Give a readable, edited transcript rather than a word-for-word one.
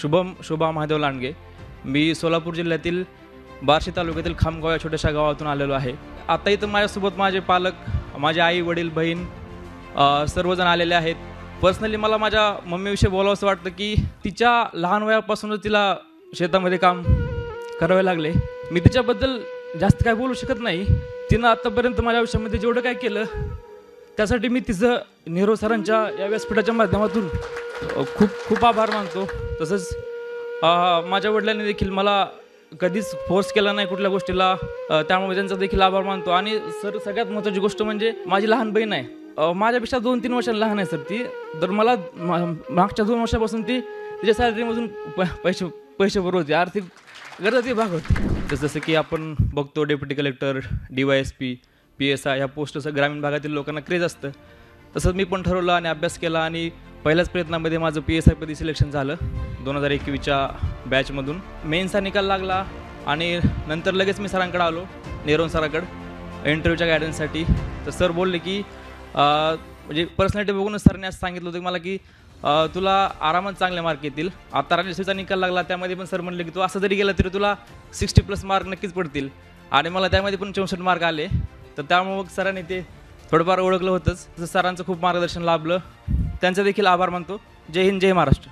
शोभा महादेव लांडगे. मी सोलापूर जिल्ह्यातील बार्शी तालुक्यातील खामगाव या छोट्याशा गावातून आलेलो आहे. आता इथं माझ्यासोबत माझे पालक, माझे आई वडील बहीण सर्वजण आलेले आहेत. पर्सनली मला माझ्या मम्मीविषयी बोलावंसं वाटतं की तिच्या लहान वयापासूनच तिला शेतामध्ये काम करावे लागले. मी तिच्याबद्दल जास्त काय बोलू शकत नाही. तिनं आत्तापर्यंत माझ्या आयुष्यामध्ये जेवढं काय केलं त्यासाठी मी तिचं नेहरू सरांच्या या व्यासपीठाच्या माध्यमातून खूप आभार मानतो. तसंच माझ्या वडिलांनी देखील मला कधीच फोर्स केला नाही कुठल्या गोष्टीला, त्यामुळे त्यांचा देखील आभार मानतो. आणि सर सगळ्यात महत्त्वाची गोष्ट म्हणजे माझी लहान बहीण आहे, माझ्यापेक्षा 2-3 वर्षांनी लहान आहे सर ती. तर मला मागच्या 2 वर्षापासून ती तिच्या सॅलरीमधून पैसे भरवते, आर्थिक गरज ती भागवते. जसं की आपण बघतो डेप्युटी कलेक्टर, DYSP, PSI ह्या पोस्टचं ग्रामीण भागातील लोकांना क्रेज असतं. तसंच मी पण ठरवलं आणि अभ्यास केला आणि पहिल्याच प्रयत्नामध्ये माझं PSI पदी सिलेक्शन झालं 2021च्या बॅचमधून. मेन्सचा निकाल लागला आणि नंतर लगेच मी सरांकडे आलो, नेहरू सरांकडे इंटरव्ह्यूच्या गायडन्ससाठी. तर सर बोलले की म्हणजे पर्सनॅलिटी बघूनच सरांनी असं सांगितलं होतं की मला की तुला आरामात चांगले मार्क येतील. आता राजश्रीचा निकाल लागला त्यामध्ये पण सर म्हणले की तू असं जरी गेला तरी तुला 60+ मार्क नक्कीच पडतील. आणि मला त्यामध्ये पण 64 मार्क आले. तर त्यामुळे मग सरांनी ते थोडंफार ओळखलं होतंच. सरांचं खूप मार्गदर्शन लाभलं, त्यांचा देखील आभार मानतो. जय हिंद, जय महाराष्ट्र.